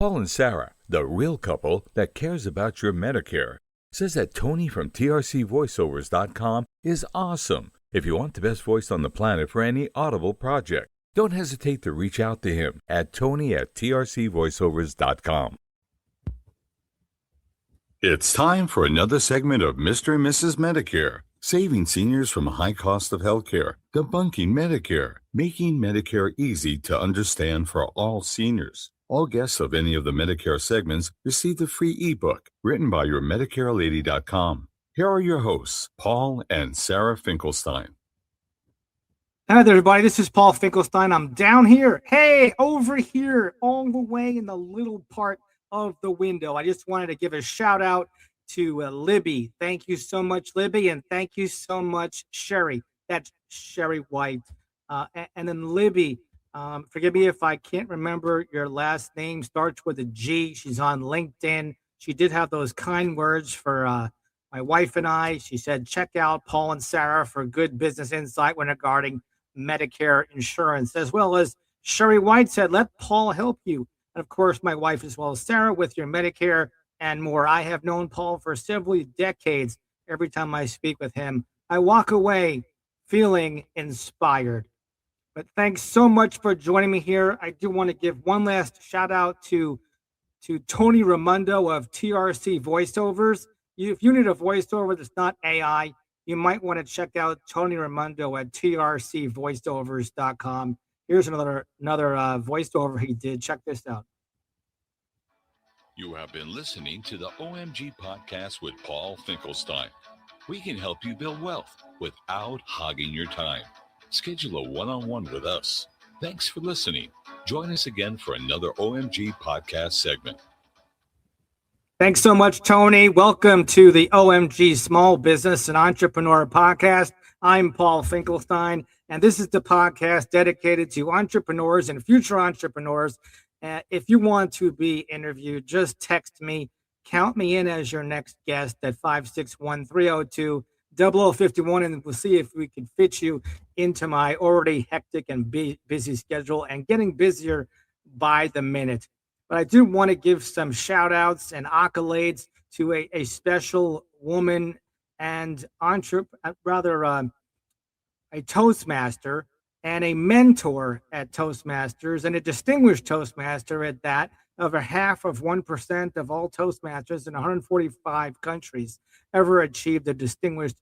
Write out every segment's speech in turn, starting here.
Paul and Sarah, the real couple that cares about your Medicare, says that Tony from trcvoiceovers.com is awesome if you want the best voice on the planet for any Audible project. Don't hesitate to reach out to him at tony@trcvoiceovers.com. It's time for another segment of Mr. and Mrs. Medicare, saving seniors from a high cost of health care, debunking Medicare, making Medicare easy to understand for all seniors. All guests of any of the Medicare segments receive the free ebook written by your MedicareLady.com. Here are your hosts, Paul and Sarah Finkelstein. Hi there, everybody. This is Paul Finkelstein. I'm down here. Hey, over here, all the way in the little part of the window. I just wanted to give a shout out to Libby. Thank you so much, Libby. And thank you so much, Sherry. That's Sherry White. And then Libby, forgive me if I can't remember your last name. Starts with a G. She's on LinkedIn. She did have those kind words for my wife and I. She said, check out Paul and Sarah for good business insight when regarding Medicare insurance, as well as Sherry White said, let Paul help you. And of course, my wife as well as Sarah with your Medicare and more. I have known Paul for several decades. Every time I speak with him, I walk away feeling inspired. But thanks so much for joining me here. I do want to give one last shout out to Tony Raimondo of TRC Voiceovers. If you need a voiceover that's not AI, you might want to check out Tony Raimondo at trcvoiceovers.com. Here's another voiceover he did. Check this out. You have been listening to the OMG podcast with Paul Finkelstein. We can help you build wealth without hogging your time. Schedule a one-on-one with us. Thanks for listening. Join us again for another OMG podcast segment. Thanks so much, Tony. Welcome to the OMG Small Business and Entrepreneur Podcast. I'm Paul Finkelstein, and this is the podcast dedicated to entrepreneurs and future entrepreneurs. If you want to be interviewed, just text me. Count me in as your next guest at 561-302-0051, and we'll see if we can fit you into my already hectic and busy schedule and getting busier by the minute. But I do want to give some shout outs and accolades to a special woman and a Toastmaster and a mentor at Toastmasters and a distinguished Toastmaster at that, over half of 1% of all Toastmasters in 145 countries ever achieved a distinguished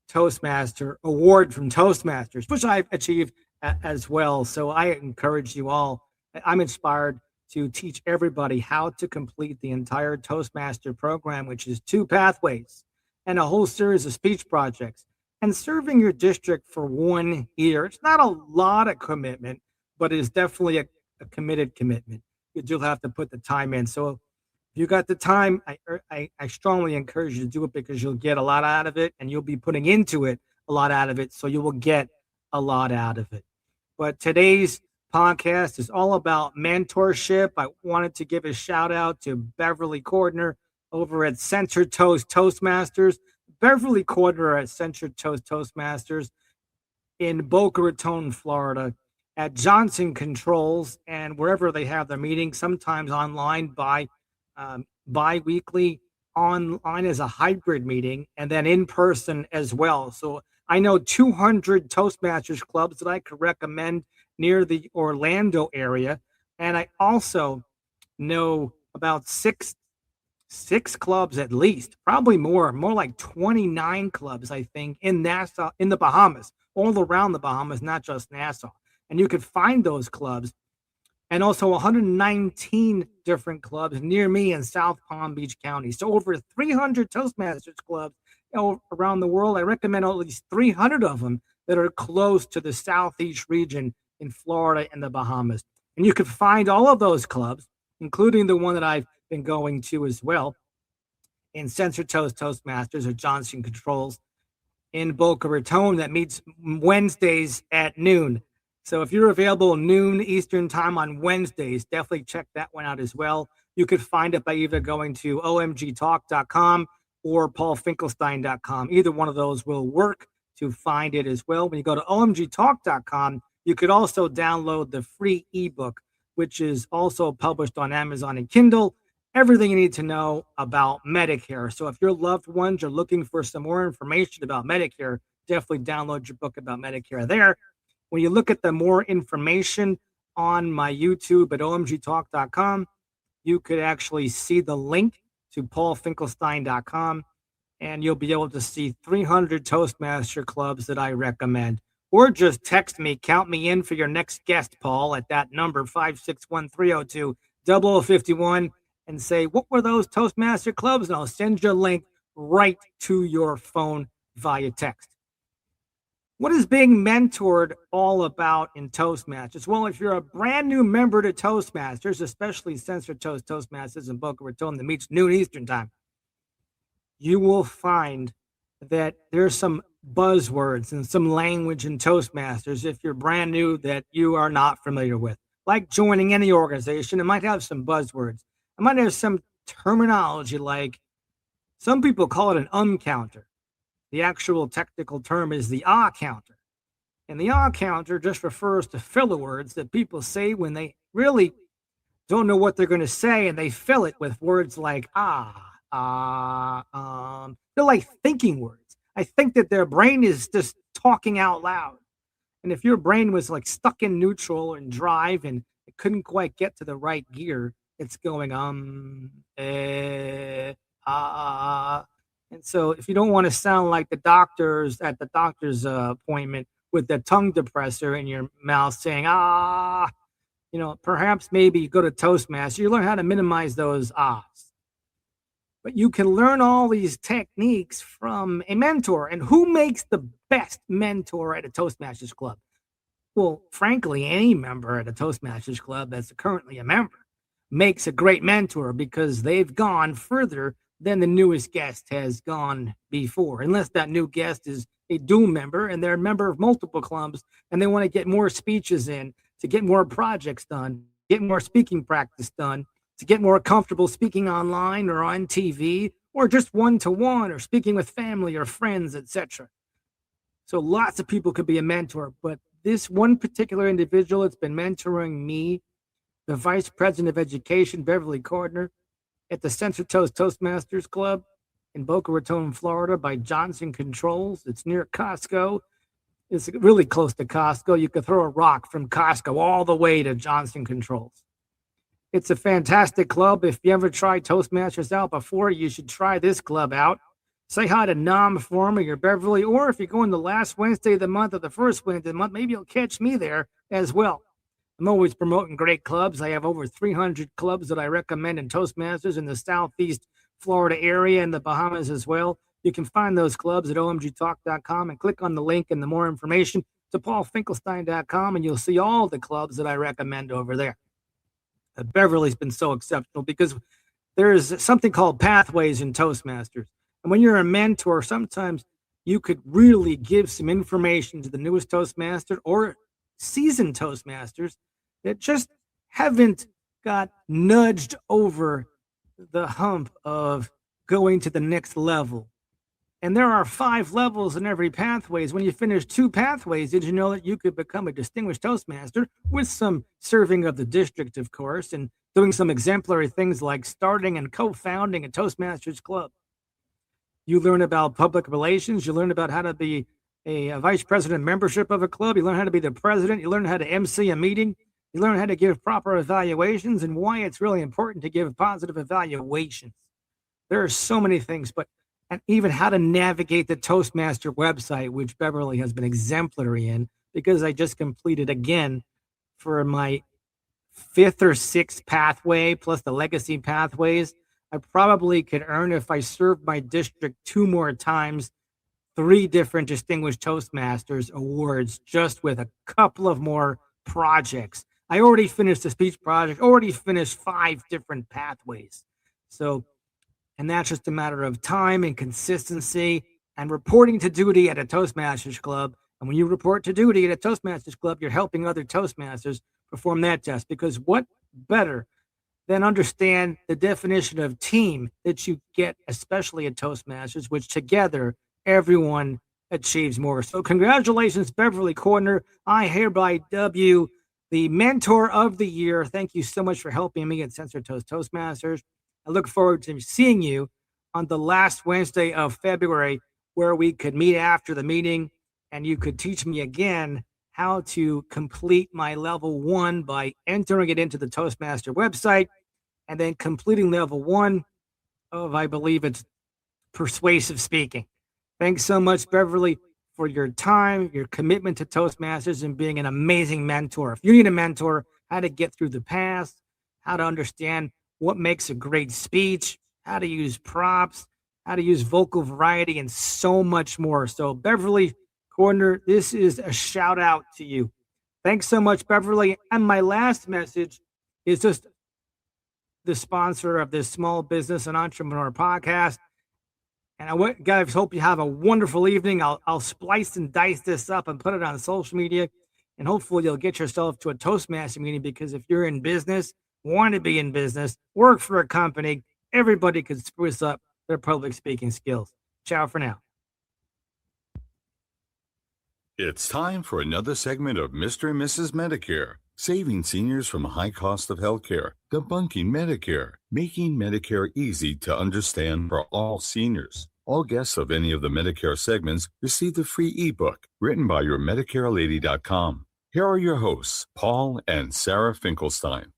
Toastmaster award from Toastmasters, which I've achieved as well. So I encourage you all. I'm inspired to teach everybody how to complete the entire Toastmaster program, which is 2 pathways and a whole series of speech projects and serving your district for 1 year. It's not a lot of commitment, but it is definitely a committed commitment. You do have to put the time in. So if you got the time, I strongly encourage you to do it because you'll get a lot out of it and you'll be putting into it a lot out of it. So you will get a lot out of it. But today's podcast is all about mentorship. I wanted to give a shout out to Beverly Cordner over at Centered Toast Toastmasters. Beverly Cordner at Centered Toast Toastmasters in Boca Raton, Florida, at Johnson Controls, and wherever they have their meetings, sometimes online bi-weekly, online as a hybrid meeting, and then in person as well. So I know 200 Toastmasters clubs that I could recommend near the Orlando area. And I also know about six clubs at least, probably more like 29 clubs, I think, in Nassau, in the Bahamas, all around the Bahamas, not just Nassau. And you could find those clubs, and also 119 different clubs near me in South Palm Beach County. So over 300 Toastmasters clubs around the world. I recommend at least 300 of them that are close to the Southeast region in Florida and the Bahamas. And you can find all of those clubs, including the one that I've been going to as well, in Centered Toast Toastmasters or Johnson Controls in Boca Raton that meets Wednesdays at noon. So if you're available noon Eastern time on Wednesdays, definitely check that one out as well. You could find it by either going to omgtalk.com or paulfinkelstein.com. Either one of those will work to find it as well. When you go to omgtalk.com, you could also download the free ebook which is also published on Amazon and Kindle. Everything you need to know about Medicare. So if your loved ones are looking for some more information about Medicare, definitely download your book about Medicare there. When you look at the more information on my YouTube at omgtalk.com, you could actually see the link to paulfinkelstein.com, and you'll be able to see 300 Toastmaster clubs that I recommend. Or just text me, count me in for your next guest, Paul, at that number, 561-302-0051, and say, what were those Toastmaster clubs? And I'll send you a link right to your phone via text. What is being mentored all about in Toastmasters? Well, if you're a brand new member to Toastmasters, especially Censored Toast Toastmasters in Boca Raton that meets noon Eastern time, you will find that there's some buzzwords and some language in Toastmasters, if you're brand new, that you are not familiar with. Like joining any organization, it might have some buzzwords. It might have some terminology, like some people call it an counter. The actual technical term is the counter. And the counter just refers to filler words that people say when they really don't know what they're going to say, and they fill it with words like they're like thinking words. I think that their brain is just talking out loud. And if your brain was like stuck in neutral and drive and it couldn't quite get to the right gear, it's going And so if you don't want to sound like the doctors at the doctor's appointment with the tongue depressor in your mouth saying, perhaps maybe you go to Toastmasters, you learn how to minimize those ahs. But you can learn all these techniques from a mentor. And who makes the best mentor at a Toastmasters club? Well, frankly, any member at a Toastmasters club that's currently a member makes a great mentor, because they've gone further than the newest guest has gone before, unless that new guest is a dual member and they're a member of multiple clubs and they want to get more speeches in, to get more projects done, get more speaking practice done, to get more comfortable speaking online or on TV, or just one-to-one, or speaking with family or friends, etc. So lots of people could be a mentor, but this one particular individual that's been mentoring me, the Vice President of Education, Beverly Cordner, at the Censored Toast Toastmasters Club in Boca Raton, Florida, by Johnson Controls. It's near Costco. It's really close to Costco. You could throw a rock from Costco all the way to Johnson Controls. It's a fantastic club. If you ever tried Toastmasters out before, you should try this club out. Say hi to Nam, Former, or Beverly, or if you're going the last Wednesday of the month or the first Wednesday of the month, maybe you'll catch me there as well. I'm always promoting great clubs. I have over 300 clubs that I recommend in Toastmasters in the Southeast Florida area and the Bahamas as well. You can find those clubs at omgtalk.com and click on the link and the more information to paulfinkelstein.com, and you'll see all the clubs that I recommend over there. Beverly's been so exceptional because there is something called pathways in Toastmasters. And when you're a mentor, sometimes you could really give some information to the newest Toastmaster or seasoned Toastmasters that just haven't got nudged over the hump of going to the next level. And there are 5 levels in every pathways. When you finish 2 pathways, did you know that you could become a distinguished Toastmaster with some serving of the district, of course, and doing some exemplary things like starting and co-founding a Toastmasters club? You learn about public relations. You learn about how to be a vice president membership of a club. You learn how to be the president. You learn how to MC a meeting. You learn how to give proper evaluations and why it's really important to give positive evaluations. There are so many things, and even how to navigate the Toastmaster website, which Beverly has been exemplary in, because I just completed again for my 5th or 6th pathway plus the legacy pathways. I probably could earn, if I served my district 2 more times, 3 different distinguished Toastmasters awards just with a couple of more projects. I already finished the speech project, already finished 5 different pathways. So, and that's just a matter of time and consistency and reporting to duty at a Toastmasters club. And when you report to duty at a Toastmasters club, you're helping other Toastmasters perform that test, because what better than understand the definition of team that you get, especially at Toastmasters, which together everyone achieves more. So congratulations, Beverly Cordner. I hereby dub you the Mentor of the Year. Thank you so much for helping me at Sensor Toast Toastmasters. I look forward to seeing you on the last Wednesday of February, where we could meet after the meeting and you could teach me again how to complete my level 1 by entering it into the Toastmaster website and then completing level 1 of, I believe it's persuasive speaking. Thanks so much, Beverly, for your time, your commitment to Toastmasters, and being an amazing mentor. If you need a mentor, how to get through the past, how to understand what makes a great speech, how to use props, how to use vocal variety, and so much more. So, Beverly Cordner, this is a shout out to you. Thanks so much, Beverly. And my last message is just the sponsor of this Small Business and Entrepreneur podcast. And guys, hope you have a wonderful evening. I'll splice and dice this up and put it on social media. And hopefully you'll get yourself to a Toastmaster meeting, because if you're in business, want to be in business, work for a company, everybody could spruce up their public speaking skills. Ciao for now. It's time for another segment of Mr. and Mrs. Medicare, saving seniors from a high cost of healthcare, debunking Medicare, making Medicare easy to understand for all seniors. All guests of any of the Medicare segments receive the free ebook written by your MedicareLady.com. Here are your hosts, Paul and Sarah Finkelstein.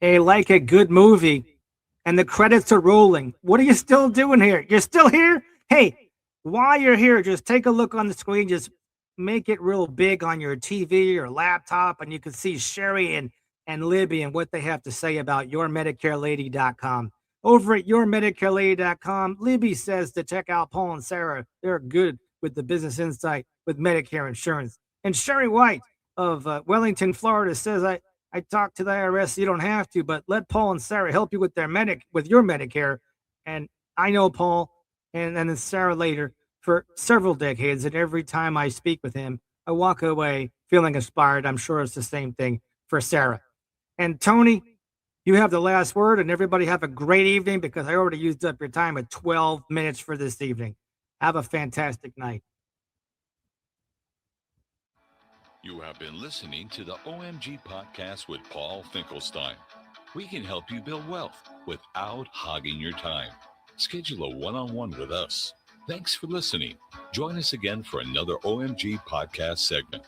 Hey, like a good movie, and the credits are rolling. What are you still doing here? You're still here? Hey, while you're here, just take a look on the screen. Just make it real big on your TV or laptop, and you can see Sherry and Libby and what they have to say about yourMedicareLady.com. Over at yourMedicareLady.com, Libby says to check out Paul and Sarah. They're good with the business insight with Medicare insurance. And Sherry White of Wellington, Florida says, I talked to the IRS, you don't have to, but let Paul and Sarah help you with with your Medicare. And I know Paul and then Sarah later for several decades, and every time I speak with him, I walk away feeling inspired. I'm sure it's the same thing for Sarah. And Tony, you have the last word, and everybody have a great evening, because I already used up your time at 12 minutes for this evening. Have a fantastic night. You have been listening to the OMG Podcast with Paul Finkelstein. We can help you build wealth without hogging your time. Schedule a one-on-one with us. Thanks for listening. Join us again for another OMG Podcast segment.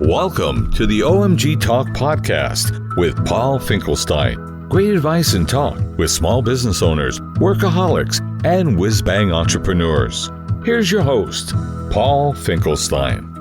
Welcome to the OMG Talk Podcast with Paul Finkelstein. Great advice and talk with small business owners, workaholics, and whiz-bang entrepreneurs. Here's your host, Paul Finkelstein.